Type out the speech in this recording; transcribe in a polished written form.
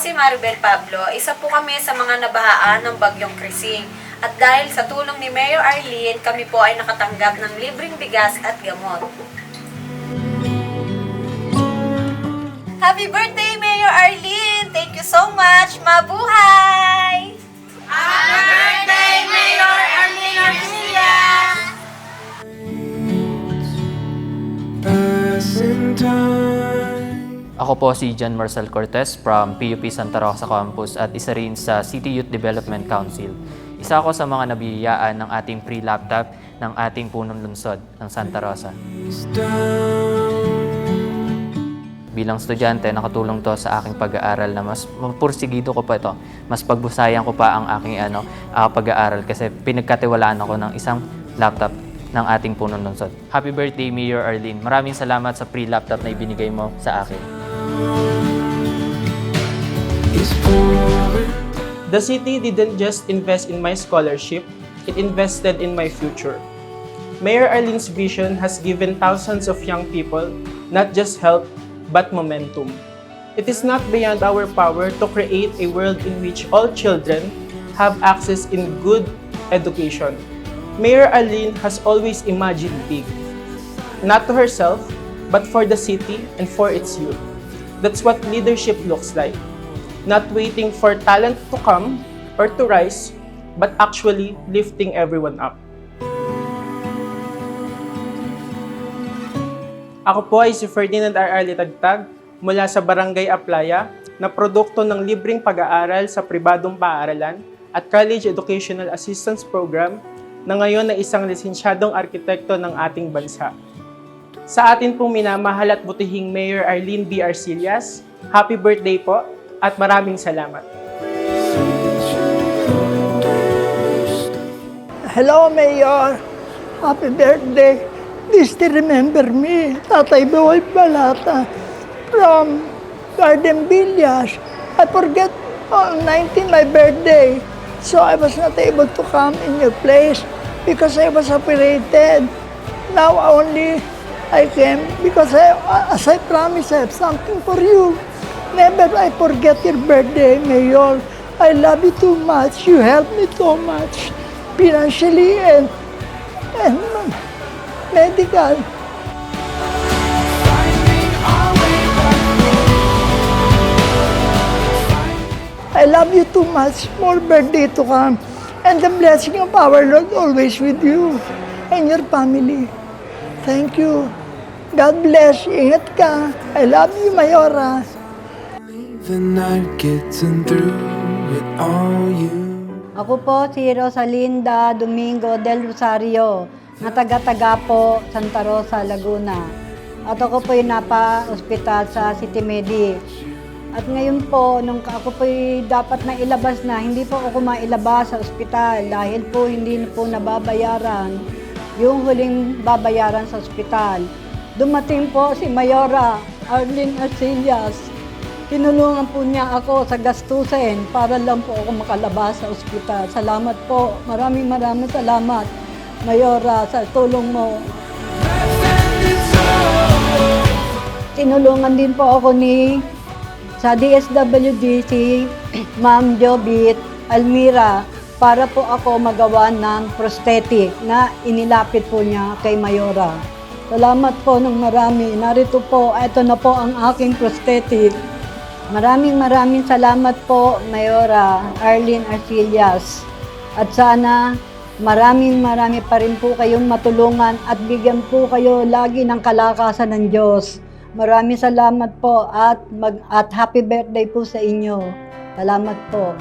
si Maribel Pablo, isa po kami sa mga nabahaan ng bagyong Krising. At dahil sa tulong ni Mayor Arlene, kami po ay nakatanggap ng libreng bigas at gamot. Happy birthday, Mayor Arlene! Thank you so much! Mabuhay! Happy birthday, Mayor Arlene Arcilla! Ako po si John Marcel Cortez from PUP Santa Rosa Campus at isa rin sa City Youth Development Council. Isa ako sa mga nabiyayaan ng ating free laptop ng ating punong lungsod ng Santa Rosa. Bilang estudyante, nakatulong to sa aking pag-aaral na mas mapursigido ko pa ito. Mas pagbusayan ko pa ang aking pag-aaral kasi pinagkatiwalaan ako ng isang laptop ng ating punong lungsod. Happy birthday, Mayor Arlene. Maraming salamat sa free laptop na ibinigay mo sa akin. The city didn't just invest in my scholarship, it invested in my future. Mayor Arlene's vision has given thousands of young people not just help, but momentum. It is not beyond our power to create a world in which all children have access in good education. Mayor Arlene has always imagined big, not to herself, but for the city and for its youth. That's what leadership looks like. Not waiting for talent to come or to rise, but actually lifting everyone up. Ako po ay si Ferdinand R. Litagtag mula sa Barangay Aplaya na produkto ng libreng pag-aaral sa pribadong paaralan at College Educational Assistance Program na ngayon ay isang lisensyadong arkitekto ng ating bansa. Sa atin pong minamahal at butihing Mayor Arlene B. Arcillas, happy birthday po at maraming salamat. Hello, Mayor. Happy birthday. Please still remember me, Tatay Boy Balata from Garden Villas. I forget on 19 my birthday, so I was not able to come in your place because I was operated. Now only I came because as I promised, I have something for you. Never I forget your birthday, Mayor. I love you too much. You helped me so much financially and medical. I love you too much. More birthday to come. And the blessing of our Lord always with you and your family. Thank you. God bless. Ingat ka. I love you, Mayora. The night getting through with all you. Ako po si Rosalinda Domingo del Rosario, na taga-taga po Santa Rosa, Laguna. At ako po yung napa-ospital sa City Medi. At ngayon po, nung ako po dapat na ilabas na, hindi po ako mailabas sa ospital dahil po hindi na po nababayaran yung huling babayaran sa ospital. Dumating po si Mayora Arlene Arcillas. Tinulungan po niya ako sa gastusin para lang po ako makalabas sa ospital. Salamat po. Maraming salamat, Mayora, sa tulong mo. Tinulungan din po ako sa DSWD si Ma'am Jobit Almira para po ako magawa ng prosthetic na inilapit po niya kay Mayora. Salamat po ng marami. Narito po, ito na po ang aking prosthetic. Maraming salamat po, Mayora Arlene Arcillas. At sana marami pa rin po kayong matulungan at bigyan po kayo lagi ng kalakasan ng Diyos. Maraming salamat po at happy birthday po sa inyo. Salamat po.